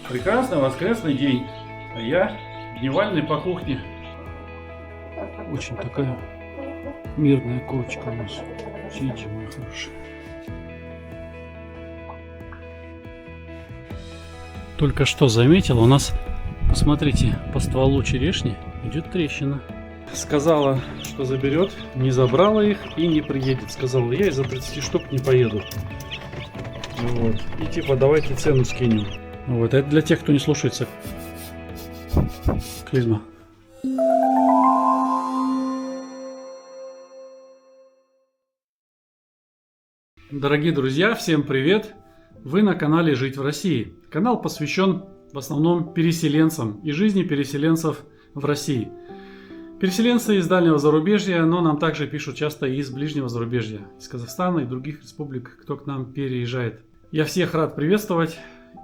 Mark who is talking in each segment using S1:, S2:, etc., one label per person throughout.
S1: Прекрасный воскресный день, а я дневальный по кухне. Очень такая мирная курочка у нас. Сидите, мои хорошие. Только что заметил, у нас, посмотрите, по стволу черешни идет трещина. Сказала, что заберет, не забрала их и не приедет. Сказала, я из-за 30 штук не поеду. Вот. И типа давайте цену скинем. Вот, это для тех, кто не слушается. Клизма. Дорогие друзья, всем привет! Вы на канале «Жить в России». Канал посвящен в основном переселенцам и жизни переселенцев в России. Переселенцы из дальнего зарубежья, но нам также пишут часто и из ближнего зарубежья, из Казахстана и других республик, кто к нам переезжает. Я всех рад приветствовать.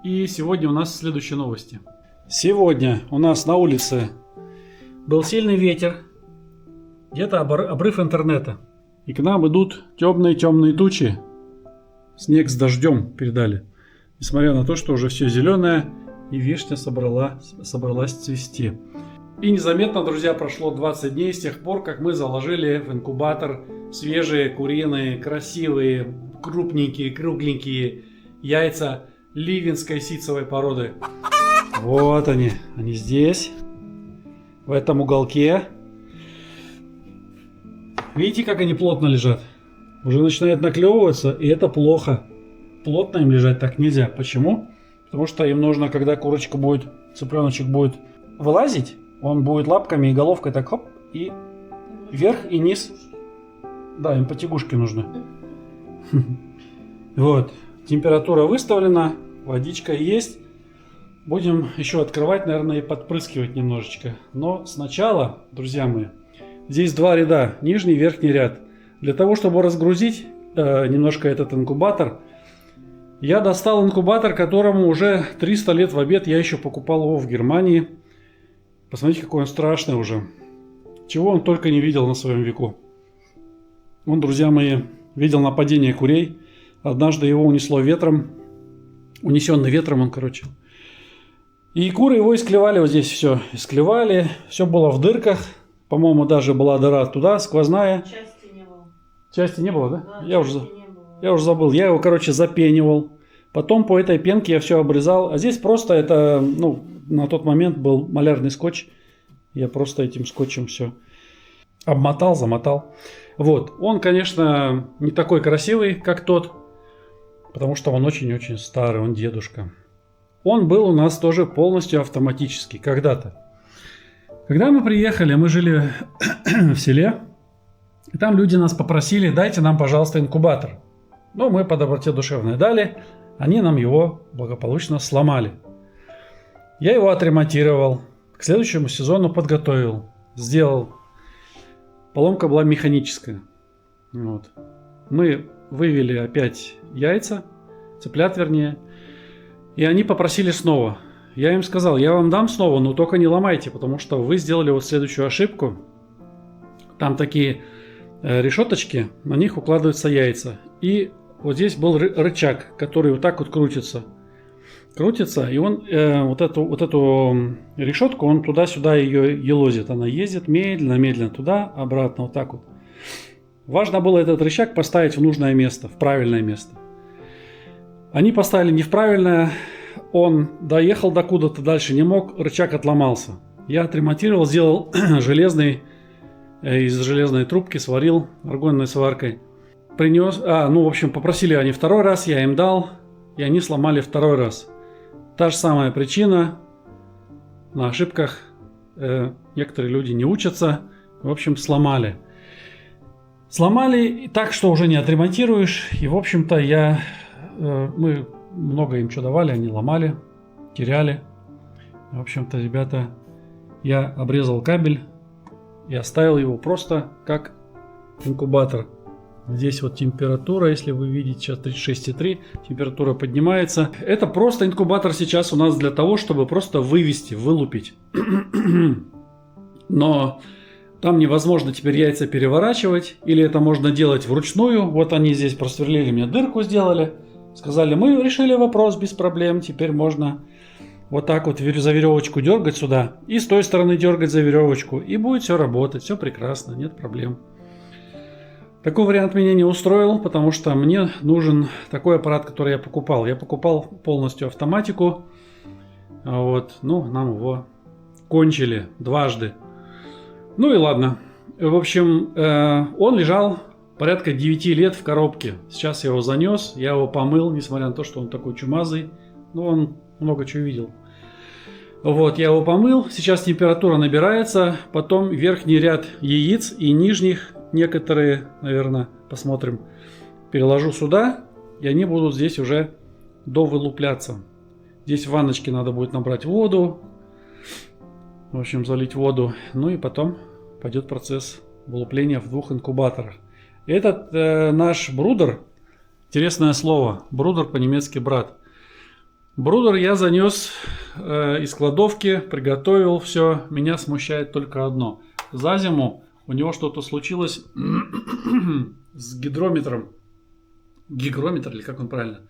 S1: И сегодня у нас следующие новости. Сегодня у нас на улице был сильный ветер, где-то обрыв интернета. И к нам идут темные тучи. Снег с дождем передали. Несмотря на то, что уже все зеленое и вишня собралась цвести. И незаметно, друзья, прошло 20 дней с тех пор, как мы заложили в инкубатор свежие, куриные, красивые, крупненькие, кругленькие яйца ливенской ситцевой породы. Вот они здесь, в этом уголке. Видите, как они плотно лежат? Уже начинает наклевываться, и это плохо. Плотно им лежать так нельзя. Почему? Потому что им нужно, когда курочка будет, цыпленочек будет вылазить, он будет лапками и головкой так хоп, и вверх и низ. Да, им потягушки нужны. Вот. Температура выставлена, водичка есть. Будем еще открывать, наверное, и подпрыскивать немножечко. Но сначала, друзья мои, здесь два ряда, нижний и верхний ряд. Для того, чтобы разгрузить немножко этот инкубатор, я достал инкубатор, которому уже 300 лет в обед. Я еще покупал его в Германии. Посмотрите, какой он страшный уже. Чего он только не видел на своем веку. Он, друзья мои, видел нападение курей. Однажды его унесло ветром. Унесенный ветром он, короче. И куры его исклевали вот здесь все. Исклевали. Все было в дырках. По-моему, даже была дыра туда, сквозная.
S2: Части не было.
S1: Части не было, да?
S2: Да,
S1: я уже забыл. Я его, короче, запенивал. Потом по этой пенке я все обрезал. А здесь просто это, на тот момент был малярный скотч. Я просто этим скотчем все обмотал, замотал. Вот. Он, конечно, не такой красивый, как тот. Потому что он очень-очень старый, он дедушка. Он был у нас тоже полностью автоматический когда-то. Когда мы приехали, мы жили в селе. И там люди нас попросили, дайте нам, пожалуйста, инкубатор. Мы по доброте душевной дали. Они нам его благополучно сломали. Я его отремонтировал. К следующему сезону подготовил. Сделал. Поломка была механическая. Вот. Мы вывели опять яйца, цыплят вернее, и они попросили снова. Я им сказал, я вам дам снова, но только не ломайте, потому что вы сделали вот следующую ошибку. Там такие решеточки, на них укладываются яйца. И вот здесь был рычаг, который вот так вот крутится. Крутится, и он вот эту решетку, он туда-сюда ее елозит. Она ездит медленно туда, обратно, вот так вот. Важно было этот рычаг поставить в нужное место, в правильное место. Они поставили не в правильное, он доехал до куда-то дальше, не мог, рычаг отломался. Я отремонтировал, сделал железный, из железной трубки сварил аргонной сваркой. Принес, в общем, попросили они второй раз, я им дал, и они сломали второй раз. Та же самая причина, на ошибках некоторые люди не учатся, в общем, сломали. Сломали так, что уже не отремонтируешь. И, в общем-то, мы много им что давали, они ломали, теряли. В общем-то, ребята, я обрезал кабель и оставил его просто как инкубатор. Здесь вот температура, если вы видите, сейчас 36,3, температура поднимается. Это просто инкубатор сейчас у нас для того, чтобы просто вывести, вылупить. Но там невозможно теперь яйца переворачивать, или это можно делать вручную. Вот они здесь просверлили, мне дырку сделали. Сказали, мы решили вопрос без проблем, теперь можно вот так вот за веревочку дергать сюда, и с той стороны дергать за веревочку, и будет все работать, все прекрасно, нет проблем. Такой вариант меня не устроил, потому что мне нужен такой аппарат, который я покупал. Я покупал полностью автоматику, вот, ну, нам его кончили дважды. Ну и ладно. В общем, он лежал порядка 9 лет в коробке. Сейчас я его занес, я его помыл, несмотря на то, что он такой чумазый. Но он много чего видел. Вот, я его помыл. Сейчас температура набирается. Потом верхний ряд яиц и нижних, некоторые, наверное, посмотрим, переложу сюда. И они будут здесь уже довылупляться. Здесь в ванночке надо будет набрать воду. В общем, залить воду. Ну и потом пойдет процесс вылупления в 2 инкубаторах. Этот наш брудер, интересное слово, брудер по-немецки брат. Брудер я занес из кладовки, приготовил все. Меня смущает только одно. За зиму у него что-то случилось с гидрометром. Гигрометр, или как он правильно?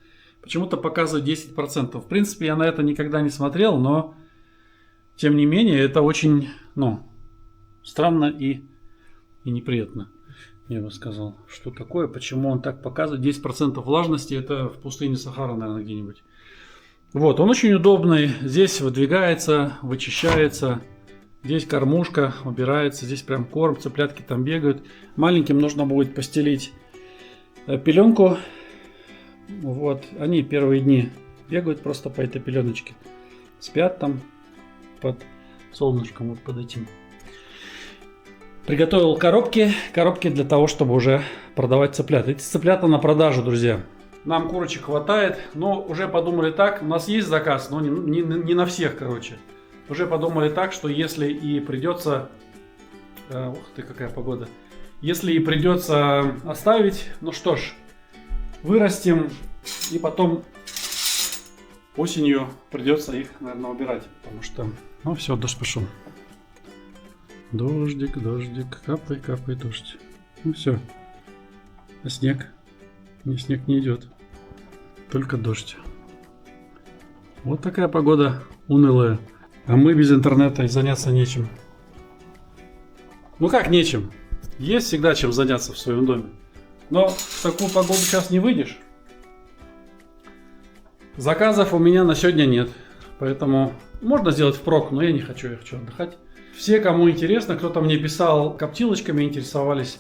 S1: Почему-то показывает 10%. В принципе, я на это никогда не смотрел, но тем не менее, это очень, ну, странно и неприятно. Я бы сказал, что такое, почему он так показывает. 10% влажности, это в пустыне Сахара, наверное, где-нибудь. Вот, он очень удобный. Здесь выдвигается, вычищается. Здесь кормушка убирается. Здесь прям корм, цыплятки там бегают. Маленьким нужно будет постелить пеленку. Вот, они первые дни бегают просто по этой пеленочке. Спят там под солнышком, вот под этим. Приготовил коробки для того, чтобы уже продавать цыплят. Эти цыплята на продажу, друзья. Нам курочек хватает, но уже подумали так, у нас есть заказ, но не на всех, короче. Уже подумали так, что если и придется... ух ты, какая погода. Если и придется оставить, ну что ж, вырастим, и потом осенью придется их, наверное, убирать, потому что... Ну все, дождь пошел. Дождик, дождик, капай, капай, дождь. Ну все. А снег? Не, снег не идет. Только дождь. Вот такая погода унылая. А мы без интернета и заняться нечем. Ну как нечем? Есть всегда чем заняться в своем доме. Но в такую погоду сейчас не выйдешь. Заказов у меня на сегодня нет. Поэтому можно сделать впрок, но я не хочу, я хочу отдыхать. Все, кому интересно, кто-то мне писал, коптилочками интересовались.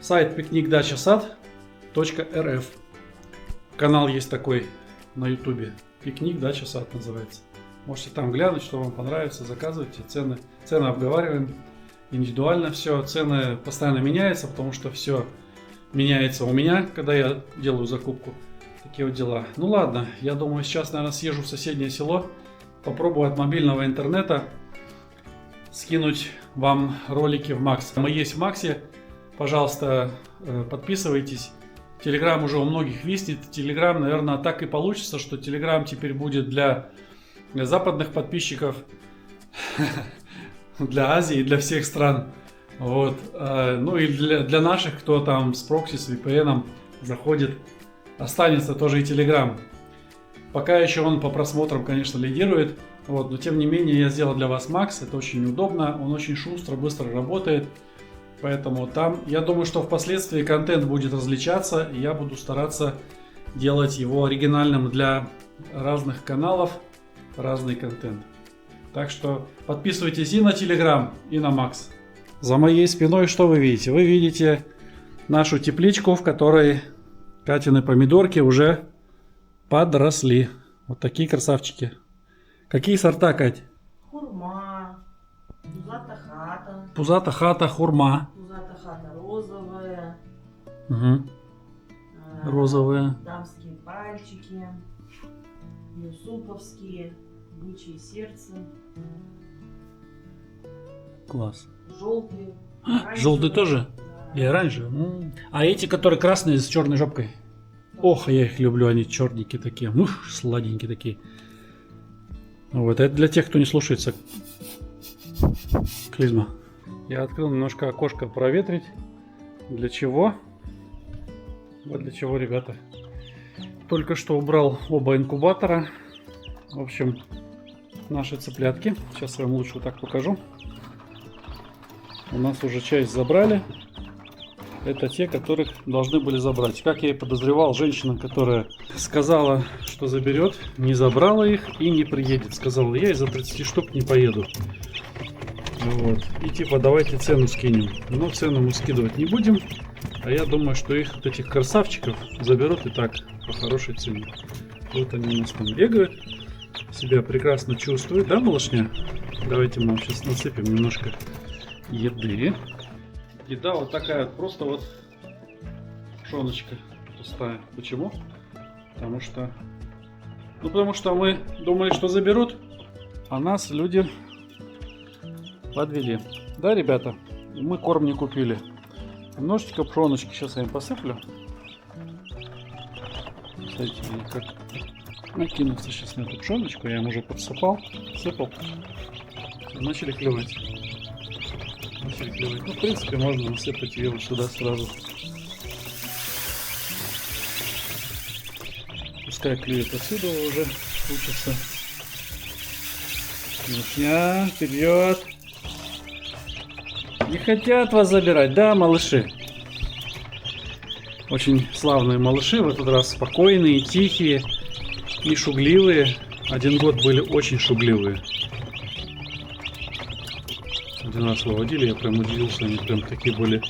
S1: Сайт picnic-dacha-sad.rf. Канал есть такой на ютубе. Пикник Дача Сад называется. Можете там глянуть, что вам понравится, заказывайте. Цены обговариваем индивидуально. Все, цены постоянно меняются, потому что все меняется у меня, когда я делаю закупку. Такие вот дела. Ну ладно, я думаю, сейчас, наверное, съезжу в соседнее село. Попробую от мобильного интернета скинуть вам ролики в Макс. Мы есть в Максе. Пожалуйста, подписывайтесь. Телеграм уже у многих виснет. Телеграм, наверное, так и получится, что Телеграм теперь будет для западных подписчиков, для Азии, для всех стран. Вот. Ну и для наших, кто там с прокси, с VPN заходит, останется тоже и Телеграм. Пока еще он по просмотрам, конечно, лидирует. Вот, но тем не менее я сделал для вас Макс. Это очень удобно. Он очень шустро, быстро работает. Поэтому там, я думаю, что впоследствии контент будет различаться. И я буду стараться делать его оригинальным для разных каналов. Разный контент. Так что подписывайтесь и на Telegram, и на Макс. За моей спиной что вы видите? Вы видите нашу тепличку, в которой Катины помидорки уже подросли. Вот такие красавчики. Какие сорта, Кать?
S2: Хурма, пузата хата.
S1: Пузата хата, хурма.
S2: Пузата хата розовая.
S1: Угу. Розовые.
S2: Дамские пальчики. Юсуповские. Бычье сердце.
S1: Класс.
S2: Желтые.
S1: Желтый тоже? И оранжевый. А эти, которые красные с черной жопкой? Ох, я их люблю, они черненькие такие. Ух, сладенькие такие. Вот, это для тех, кто не слушается клизма. Я открыл немножко окошко проветрить. Для чего? Вот для чего, ребята. Только что убрал оба инкубатора. В общем, наши цыплятки. Сейчас я вам лучше вот так покажу. У нас уже часть забрали. Это те, которых должны были забрать. Как я и подозревал, женщина, которая сказала, что заберет, не забрала их и не приедет. Сказала, я из-за 30 штук не поеду. Вот. И типа давайте цену скинем. Но цену мы скидывать не будем. А я думаю, что их, вот этих красавчиков, заберут и так по хорошей цене. Вот они у нас там бегают. Себя прекрасно чувствуют, да, малышня? Давайте мы вам сейчас насыпем немножко еды. Еда вот такая, просто вот пшеночка пустая. Почему? Потому что мы думали, что заберут, а нас люди подвели. Да, ребята? Мы корм не купили. Немножечко пшеночки сейчас я им посыплю. Смотрите, как накинулся сейчас на эту пшеночку. Я им уже подсыпал, сыпал. Начали клевать. Ну, в принципе, можно насыпать ее вот сюда сразу. Пускай клюет отсюда уже, учится. Малышня, вперед! Не хотят вас забирать, да, малыши? Очень славные малыши, в этот раз спокойные, тихие, не шугливые. Один год были очень шугливые. Один раз выводили, я прям удивился, они прям такие были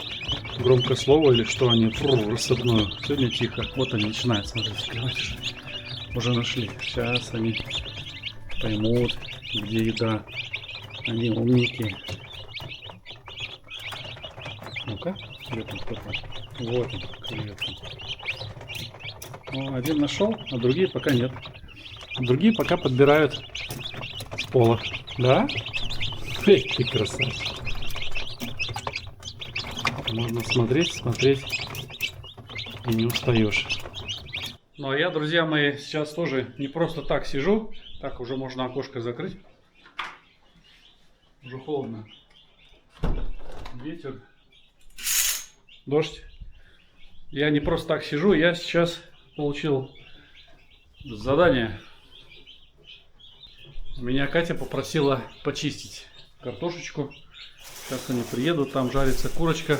S1: громкословые или что они, рассыпную. Сегодня тихо. Вот они начинают, смотрите, уже нашли. Сейчас они поймут, где еда. Они умники. Ну-ка, где там кто-то? Вот он, клюет. О, один нашел, а другие пока нет. Другие пока подбирают с пола. Да? Эй, ты красавчик. Можно смотреть и не устаешь. Ну а я, друзья мои, сейчас тоже не просто так сижу. Так, уже можно окошко закрыть. Уже холодно. Ветер. Дождь. Я не просто так сижу, я сейчас получил задание. Меня Катя попросила почистить картошечку. Сейчас они приедут, там жарится курочка.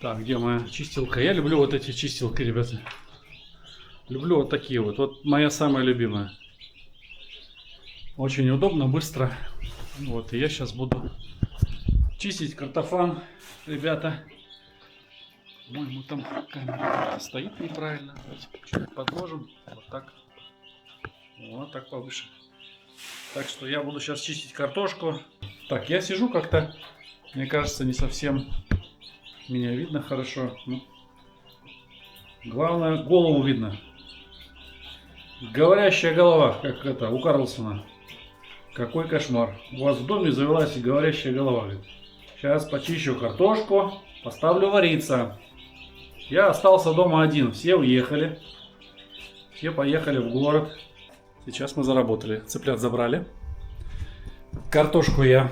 S1: Так, где моя чистилка? Я люблю вот эти чистилки, ребята. Люблю вот такие вот. Вот моя самая любимая. Очень удобно, быстро. Вот, и я сейчас буду чистить картофан, ребята. По-моему, там камера стоит неправильно. Давайте чуть подложим. Вот так. Вот так повыше. Так что я буду сейчас чистить картошку. Так, я сижу как-то, мне кажется, не совсем меня видно хорошо. Ну, главное, голову видно. Говорящая голова, как это, у Карлсона. Какой кошмар. У вас в доме завелась говорящая голова. Сейчас почищу картошку, поставлю вариться. Я остался дома один. Все уехали. Все поехали в город. Сейчас мы заработали. Цыплят забрали. Картошку я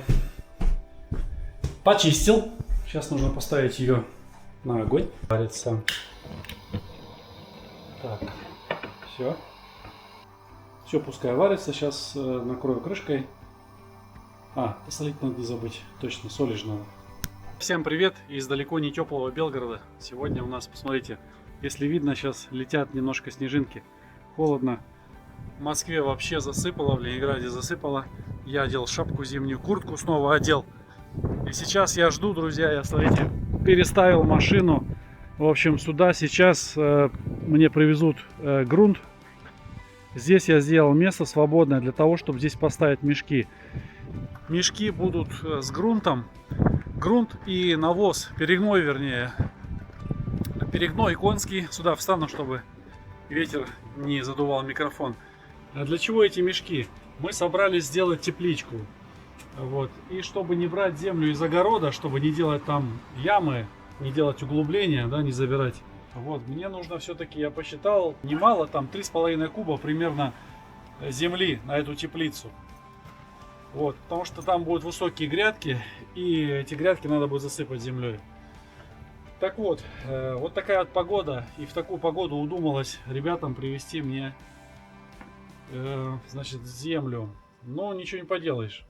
S1: почистил. Сейчас нужно поставить ее на огонь. Варится. Так. Все. Все пускай варится. Сейчас накрою крышкой. Посолить надо не забыть. Точно, соли же надо. Всем привет из далеко не теплого Белгорода. Сегодня у нас, посмотрите, если видно, сейчас летят немножко снежинки. Холодно. В Москве вообще засыпало, в Ленинграде засыпало. Я одел шапку, зимнюю куртку снова одел. И сейчас я жду, друзья, я, смотрите, переставил машину. В общем, сюда сейчас мне привезут грунт. Здесь я сделал место свободное для того, чтобы здесь поставить мешки. Мешки будут с грунтом. Грунт и навоз, перегной вернее. Перегной конский. Сюда встану, чтобы ветер не задувал микрофон. А для чего эти мешки? Мы собрались сделать тепличку. Вот. И чтобы не брать землю из огорода, чтобы не делать там ямы, не делать углубления, да, не забирать. Вот. Мне нужно все-таки, я посчитал, немало, там 3,5 куба примерно земли на эту теплицу. Вот, потому что там будут высокие грядки, и эти грядки надо будет засыпать землей. Так вот, вот такая вот погода, и в такую погоду удумалось ребятам привезти мне, значит, землю. Но ничего не поделаешь.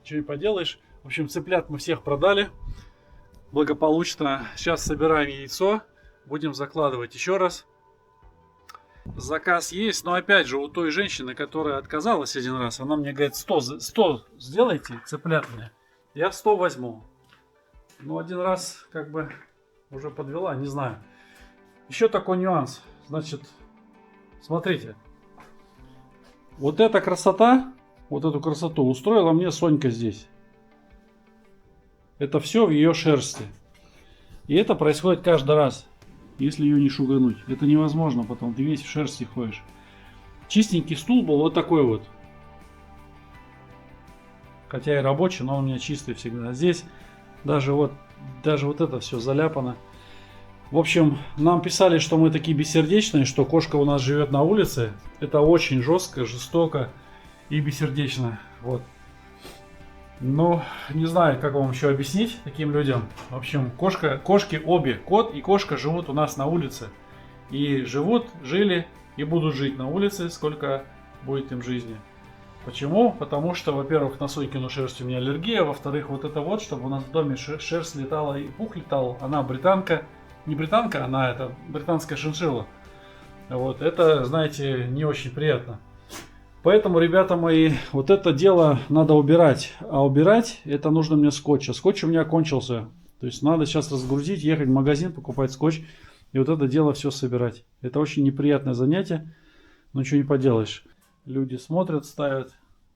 S1: Ничего не поделаешь. В общем, цыплят мы всех продали. Благополучно. Сейчас собираем яйцо. Будем закладывать еще раз. Заказ есть. Но опять же, у той женщины, которая отказалась один раз, она мне говорит, 100 сделайте цыплят мне. Я 100 возьму. Ну, один раз как бы уже подвела, не знаю. Еще такой нюанс. Значит, смотрите. Вот эта красота, вот эту красоту устроила мне Сонька здесь. Это все в ее шерсти. И это происходит каждый раз, если ее не шугануть. Это невозможно потом, ты весь в шерсти ходишь. Чистенький стул был вот такой вот. Хотя и рабочий, но он у меня чистый всегда. Здесь даже вот это все заляпано. В общем, нам писали, что мы такие бессердечные, что кошка у нас живет на улице. Это очень жестко, жестоко и бессердечно. Вот. Ну, не знаю, как вам еще объяснить таким людям. В общем, кошки обе, кот и кошка живут у нас на улице. И жили и будут жить на улице, сколько будет им жизни. Почему? Потому что, во-первых, на Сонькину шерсть у меня аллергия. Во-вторых, вот это вот, чтобы у нас в доме шерсть летала и пух летал. Она британка. Не британка, она это британская шиншилла. Вот, это, знаете, не очень приятно. Поэтому, ребята мои, вот это дело надо убирать. А убирать это нужно мне скотч. А скотч у меня кончился. То есть надо сейчас разгрузить, ехать в магазин, покупать скотч. И вот это дело все собирать. Это очень неприятное занятие. Но ничего не поделаешь. Люди смотрят, ставят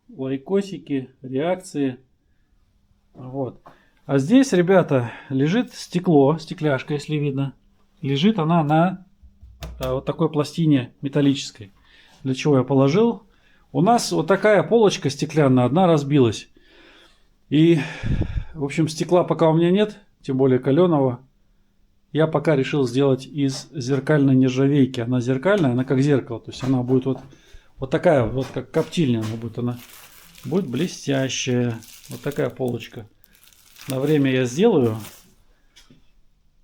S1: лайкосики, реакции. Вот. А здесь, ребята, лежит стекло, стекляшка, если видно. Лежит она на вот такой пластине металлической. Для чего я положил? У нас вот такая полочка стеклянная, одна разбилась. И, в общем, стекла пока у меня нет, тем более каленого. Я пока решил сделать из зеркальной нержавейки. Она зеркальная, она как зеркало. То есть она будет вот такая, вот как коптильня. Она будет блестящая. Вот такая полочка. На время я сделаю.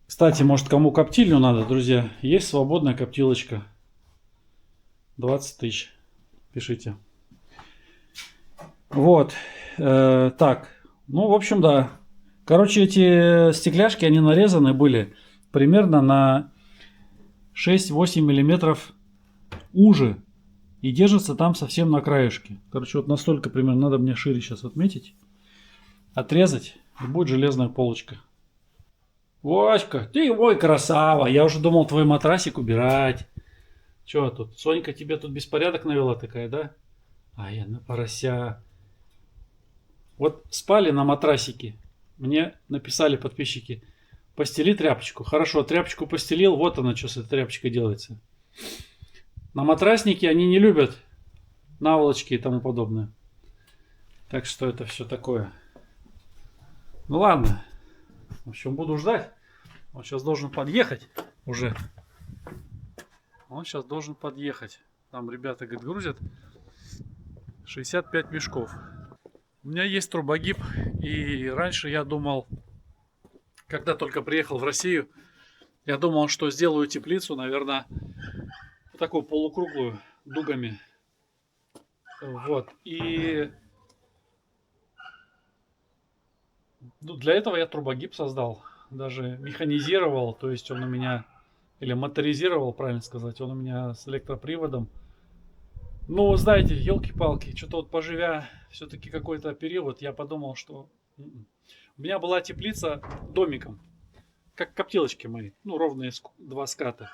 S1: Кстати, может, кому коптильню надо, друзья, есть свободная коптилочка. 20 тысяч. Пишите. Вот. Так. Ну, в общем, да. Короче, эти стекляшки, они нарезаны были примерно на 6-8 миллиметров уже. И держатся там совсем на краешке. Короче, вот настолько примерно. Надо мне шире сейчас отметить. Отрезать. И будет железная полочка. Васька, ты мой красава. Я уже думал твой матрасик убирать. Че тут? Сонька тебе тут беспорядок навела такая, да? А я на порося. Вот спали на матрасике. Мне написали подписчики. Постели тряпочку. Хорошо, тряпочку постелил. Вот она, что с этой тряпочкой делается. На матраснике они не любят наволочки и тому подобное. Так что это все такое. Ну ладно. В общем, буду ждать. Он сейчас должен подъехать уже. Он сейчас должен подъехать. Там ребята, говорят, грузят 65 мешков. У меня есть трубогиб. И раньше я думал, когда только приехал в Россию, я думал, что сделаю теплицу, наверное, такую полукруглую, дугами. Вот. И для этого я трубогиб создал. Даже механизировал. То есть он у меня... Или моторизировал, правильно сказать. Он у меня с электроприводом. Ну, знаете, елки-палки. Что-то вот поживя все-таки какой-то период, я подумал, что... У меня была теплица домиком. Как коптилочки мои. Ну, ровные два ската.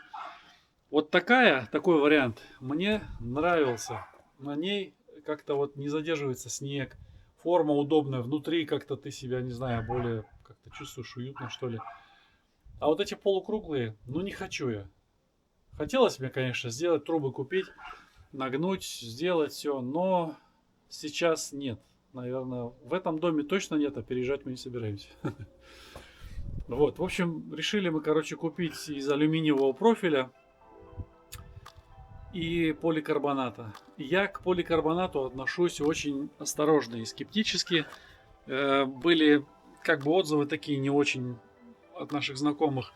S1: Вот такой вариант мне нравился. На ней как-то вот не задерживается снег. Форма удобная. Внутри как-то ты себя, не знаю, более как-то чувствуешь уютно, что ли. А вот эти полукруглые, ну не хочу я. Хотелось мне, конечно, сделать трубы, купить, нагнуть, сделать все. Но сейчас нет. Наверное, в этом доме точно нет, а переезжать мы не собираемся. Вот, в общем, решили мы, короче, купить из алюминиевого профиля и поликарбоната. Я к поликарбонату отношусь очень осторожно и скептически. Были как бы отзывы такие не очень от наших знакомых.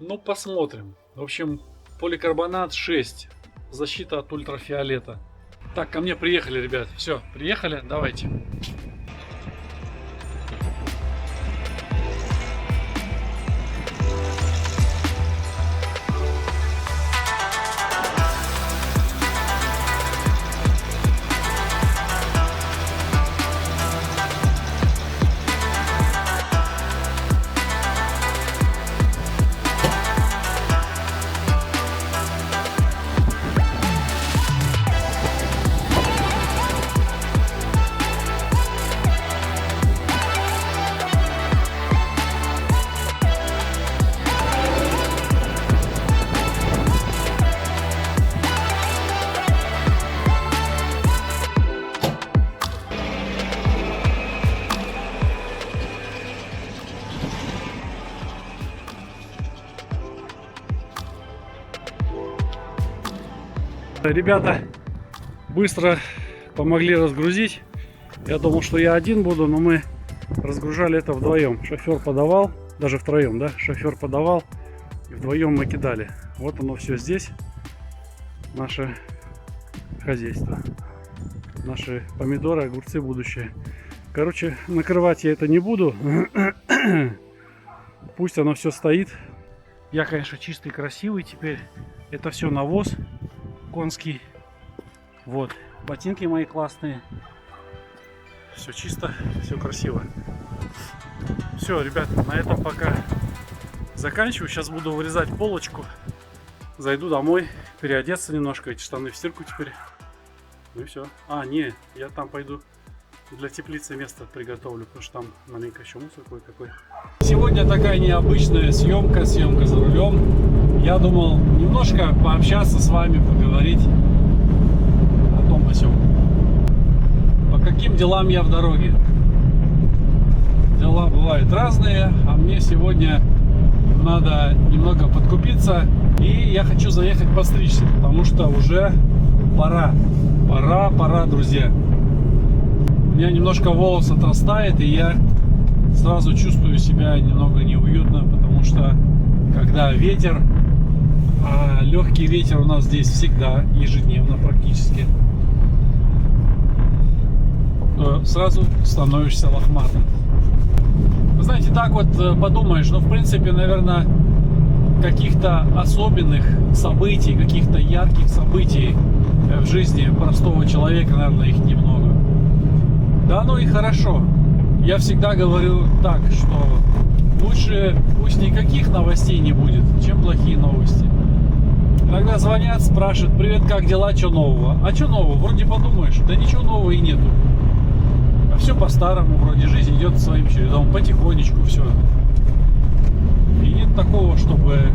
S1: Ну, посмотрим. В общем, поликарбонат 6. Защита от ультрафиолета. Так, ко мне приехали, ребят. Все, приехали, давайте. Ребята быстро помогли разгрузить. Я думал, что я один буду, но мы разгружали это вдвоем. Шофер подавал, даже втроем, да? Шофер подавал, и вдвоем мы кидали. Вот оно все здесь. Наше хозяйство. Наши помидоры, огурцы будущее. Короче, накрывать я это не буду. Пусть оно все стоит. Я, конечно, чистый, красивый теперь. Это все навоз конский. Вот, ботинки мои классные. Все чисто, все красиво. Все, ребят, на этом пока заканчиваю. Сейчас буду вырезать полочку. Зайду домой, переодеться немножко. Эти штаны в стирку теперь. Ну и все. А, не, я там пойду для теплицы место приготовлю, потому что там маленько еще мусор кое-какой. Сегодня такая необычная съемка за рулем. Я думал немножко пообщаться с вами, поговорить о том о сём. По каким делам я в дороге? Дела бывают разные, а мне сегодня надо немного подкупиться. И я хочу заехать постричься, потому что уже пора. Пора, друзья. У меня немножко волос отрастает, и я сразу чувствую себя немного неуютно, потому что когда ветер, а легкий ветер у нас здесь всегда, ежедневно практически, то сразу становишься лохматым. Вы знаете, так вот подумаешь, ну в принципе, наверное, каких-то особенных событий, каких-то ярких событий в жизни простого человека, наверное, их немного. Да, ну и хорошо. Я всегда говорю так, что лучше пусть никаких новостей не будет, чем плохие новости. Иногда звонят, спрашивают: привет, как дела, что нового? А что нового? Вроде подумаешь, да ничего нового и нету. А все по-старому, вроде жизнь идет своим чередом, потихонечку все. И нет такого, чтобы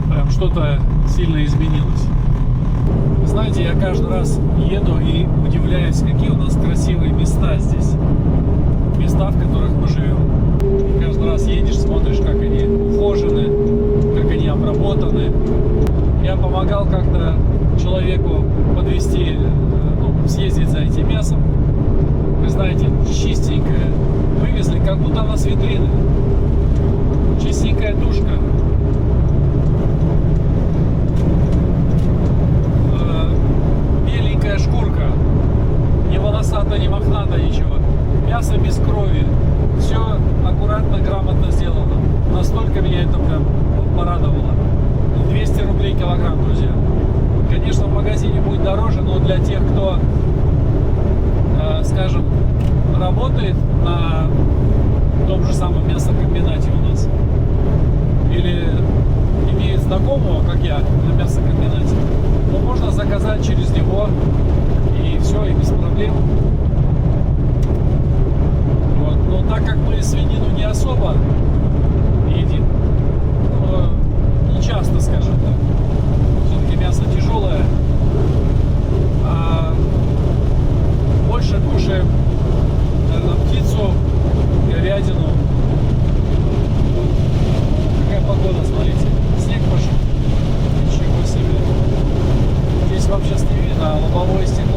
S1: прям что-то сильно изменилось. Вы знаете, я каждый раз еду и удивляюсь, какие у нас красивые места здесь. Места, в которых мы живем. И каждый раз едешь, смотришь, как они ухожены, как они обработаны. Я помогал как-то человеку подвезти, съездить за этим мясом. Вы знаете, чистенькое. Вывезли, как будто она с витрины. Чистенькая тушка. Беленькая шкурка. Не волосата, не мохната, ничего. Мясо без крови. Все аккуратно, грамотно сделано. Настолько меня это прям порадовало. 200 рублей килограмм, друзья. Конечно, в магазине будет дороже, но для тех, кто, скажем, работает на том же самом мясокомбинате у нас, или имеет знакомого, как я, на мясокомбинате, то можно заказать через него, и все, и без проблем. Вот. Но так как мы свинину не особо едим, не часто, скажем так, все-таки мясо тяжелое, а больше кушаем, наверное, птицу, говядину. Какая погода, смотрите, снег пошел. Ничего себе. Здесь вообще не видно, а лобовое стекло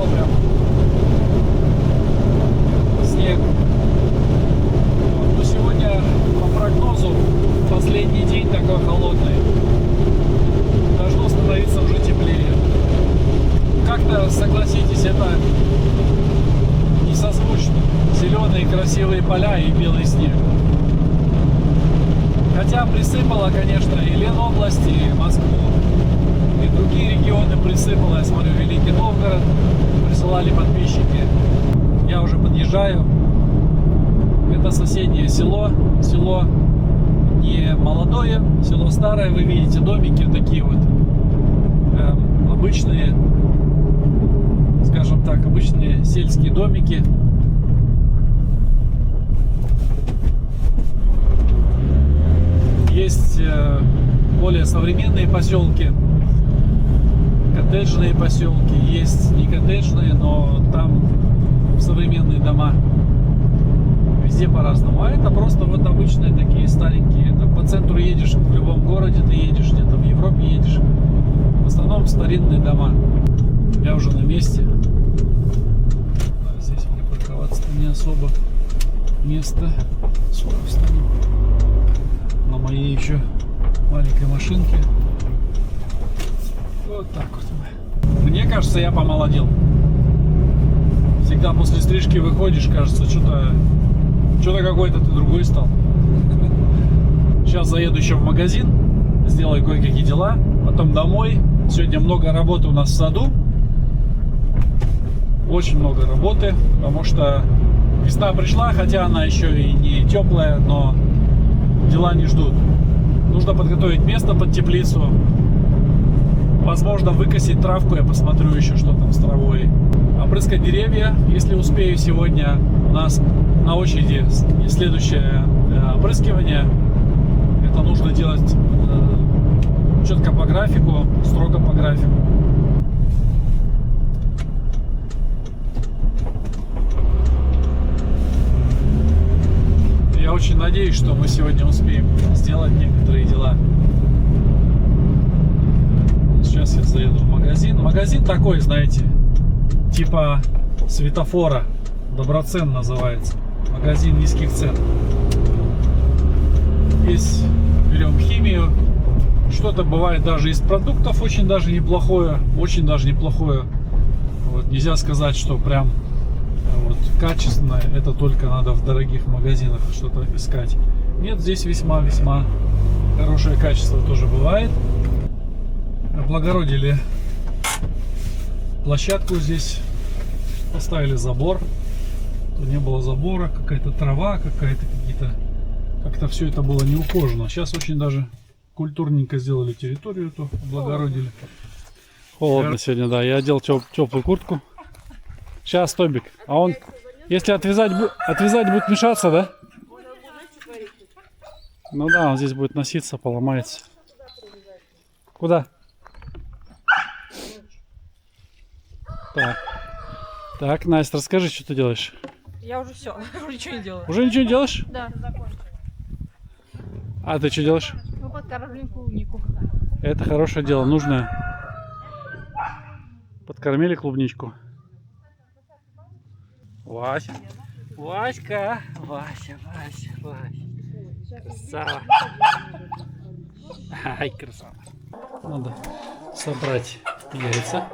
S1: зеленые красивые поля и белый снег. Хотя присыпало, конечно, и Ленобласть, и Москву, и другие регионы присыпало. Я смотрю, Великий Новгород присылали подписчики. Я уже подъезжаю. Это соседнее село. Село не молодое, село старое. Вы видите домики такие вот обычные, скажем так, обычные сельские домики. Есть более современные поселки, коттеджные поселки, есть не коттеджные, но там современные дома. Везде по-разному. А это просто вот обычные такие старенькие. Это по центру едешь, в любом городе ты едешь, где-то в Европе едешь. В основном старинные дома. Я уже на месте. Здесь мне парковаться-то не особо места. Сюда встанем. На моей еще маленькой машинке. Вот так вот. Мне кажется, я помолодел. Всегда после стрижки выходишь, кажется, что-то какой-то ты другой стал. Сейчас заеду еще в магазин, сделаю кое-какие дела, потом домой. Сегодня много работы у нас в саду. Очень много работы, потому что весна пришла, хотя она еще и не теплая, но дела не ждут. Нужно подготовить место под теплицу. Возможно, выкосить травку. Я посмотрю еще, что там с травой. Опрыскать деревья, если успею сегодня. У нас на очереди следующее опрыскивание. Это нужно делать четко по графику, строго по графику. Я очень надеюсь, что мы сегодня успеем сделать некоторые дела. Сейчас я заеду в магазин. Магазин такой, знаете, типа светофора. Доброцен называется. Магазин низких цен. Здесь берем химию. Что-то бывает даже из продуктов очень даже неплохое. Очень даже неплохое. Вот, нельзя сказать, что прям вот качественное. Это только надо в дорогих магазинах что-то искать. Нет, здесь весьма-весьма хорошее качество тоже бывает. Облагородили площадку здесь. Поставили забор. Тут не было забора, какая-то трава, какие-то. Как-то все это было неухожено. Сейчас очень даже культурненько сделали территорию эту, облагородили. Холодно сегодня, да. Я одел теплую куртку. Сейчас, Тобик. А он, если отвязать будет мешаться, да? Ну да, он здесь будет носиться, поломается. Куда? Так, Настя, расскажи, что ты делаешь?
S3: Я уже все, уже ничего не делаю.
S1: Уже ничего не делаешь?
S3: Да.
S1: А ты что делаешь?
S3: Мы подкармливаем клубнику.
S1: Это хорошее дело, нужное. Подкормили клубничку. Вася. Васька. Вася. Красава. Ай, красава. Надо собрать яйца.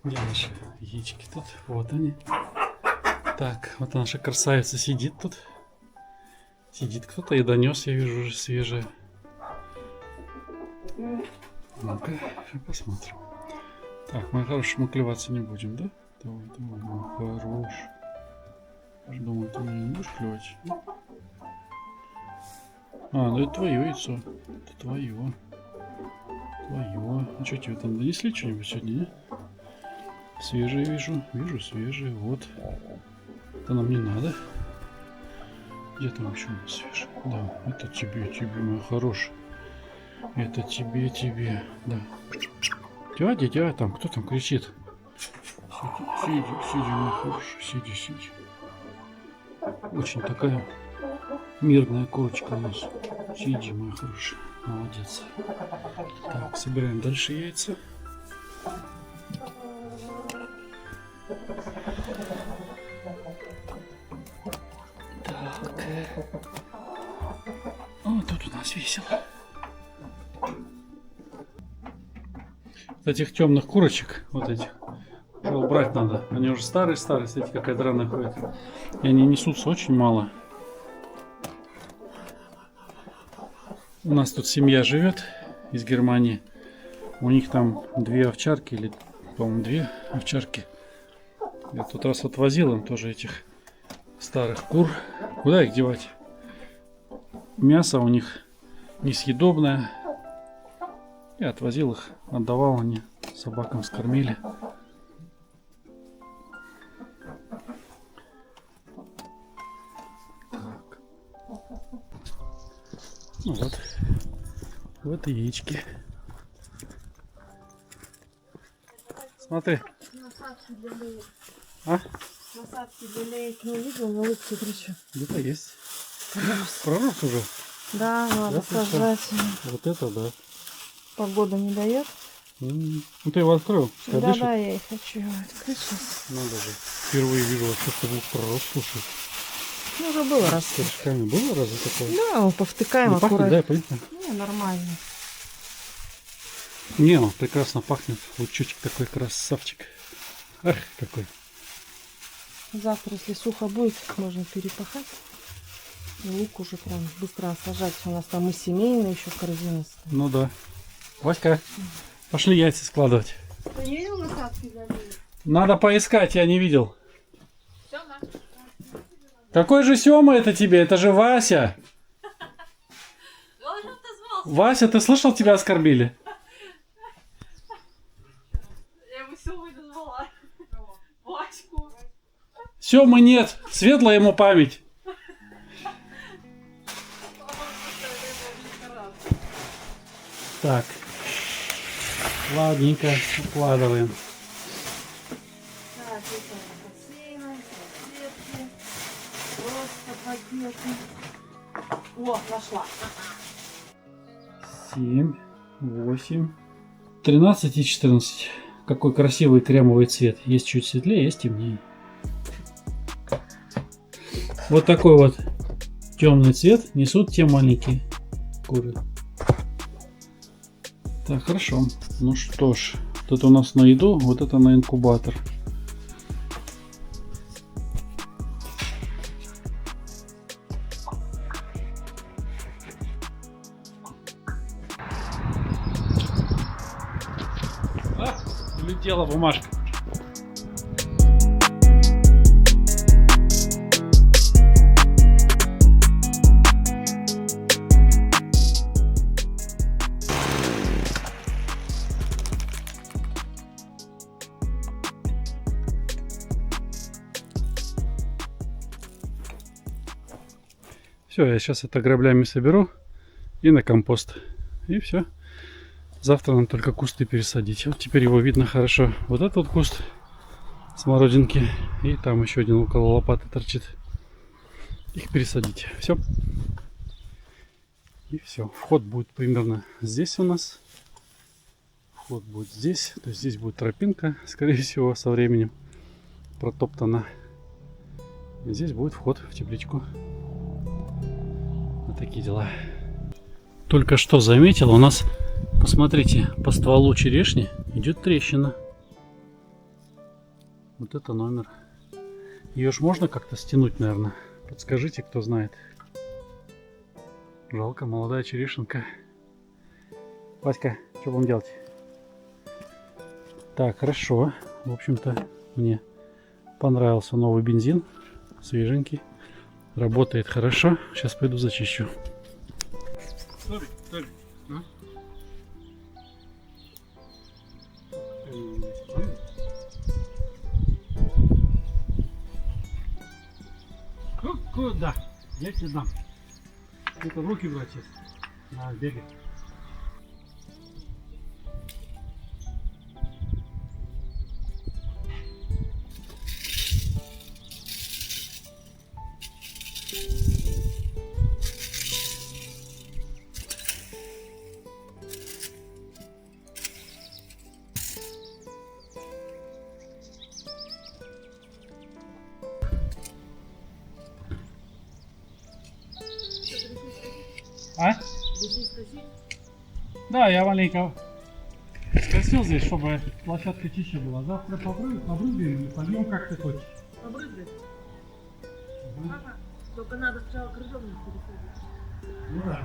S1: Где наши яички тут? Вот они. Так, вот наша красавица сидит тут. Сидит кто-то и донес, я вижу, уже свежее. Ну-ка, посмотрим. Так, мой хороший, мы клеваться не будем, да? Давай, мой хороший. Я же думаю, ты меня не будешь клевать. А, ну это твое яйцо. Это твое. Твое. А что, тебе там донесли что-нибудь сегодня, не? Свежие вижу. Вижу свежие. Вот. Это нам не надо. Где там еще у нас свежие? Да, это тебе, мой хороший. Это тебе. Да. Дядя, там, кто там кричит? Сиди, мой хороший. Сиди. Очень такая мирная курочка у нас. Сиди, мой хороший. Молодец. Так, собираем дальше яйца. Так. О, тут у нас весело. Этих темных курочек, вот этих, уже убрал убрать надо. Они уже старые-старые, смотрите, какая драная ходит. И они несутся очень мало. У нас тут семья живет из Германии. У них там 2 овчарки, или, по-моему, 2 овчарки. Я тут раз вот возил им тоже этих старых кур. Куда их девать? Мясо у них несъедобное. Я отвозил их, отдавал, они собакам скормили. Так. Ну вот и яички. Смотри.
S2: Насадки для леек.
S1: А?
S2: Насадки для леек не видел, но лучше кричу.
S1: Где-то есть. Пророс уже.
S2: Да, надо
S1: Да, ты что?
S2: сажать.
S1: Вот это да.
S2: Погода не дает.
S1: Ну ты его открыл. Пускай
S2: Да,
S1: дышит.
S2: да, я и хочу его открыть сейчас.
S1: Надо же. Впервые вижу вообще, что был пророс, слушай.
S2: Ну, уже было раз.
S1: С корешками было разве такое?
S2: Да, мы повтыкаем
S1: Не пахнет,
S2: аккуратно.
S1: да, понятно?
S2: Не, нормально.
S1: Не, он прекрасно пахнет. Лучочек такой красавчик. Ах, какой.
S2: Завтра, если сухо будет, можно перепахать. И лук уже прям быстро сажать. У нас там и семейные еще корзины стоят.
S1: Ну да. Васька, пошли яйца складывать.
S2: Ты не видел насадки для леек?
S1: Надо поискать, я не видел.
S3: Сёма.
S1: Какой же Сёма это тебе? Это же Вася.
S3: Он отозвался.
S1: Вася, ты слышал, тебя оскорбили?
S3: Я его Сёмой назвала. Ваську.
S1: Сёмы нет. Светлая ему память. Так. Ладненько, укладываем.
S2: Так, это бассейны, салфетки, просто пакеты. О, нашла.
S1: 7, 8, 13 и 14. Какой красивый кремовый цвет. Есть чуть светлее, есть темнее. Вот такой вот темный цвет несут те маленькие куры. Так, хорошо. Ну что ж, вот это у нас на еду, вот это на инкубатор. Улетела бумажка. Все, я сейчас это граблями соберу и на компост. И все. Завтра нам только кусты пересадить. Вот теперь его видно хорошо. Вот этот вот куст смородинки. И там еще один около лопаты торчит. Их пересадить. Все. И все. Вход будет примерно здесь у нас. Вход будет здесь. То есть здесь будет тропинка, скорее всего, со временем протоптана. И здесь будет вход в тепличку. Вот такие дела. Только что заметил, у нас, посмотрите, по стволу черешни идет трещина. Вот это номер. Ее ж можно как-то стянуть, наверное. Подскажите, кто знает. Жалко, молодая черешенка. Васька, что будем делать? Так, хорошо. В общем-то, мне понравился новый бензин. Свеженький. Работает хорошо. Сейчас пойду зачищу. Куда? Я тебе дам. Это в руки брать сейчас. Надо бегать. А? Да, я маленько все здесь, чтобы площадка чище была. Завтра побрызгаем и польем, как ты хочешь.
S2: Побрызгать? Ага. Только надо сначала крыжовник пересадить.
S1: Ну да.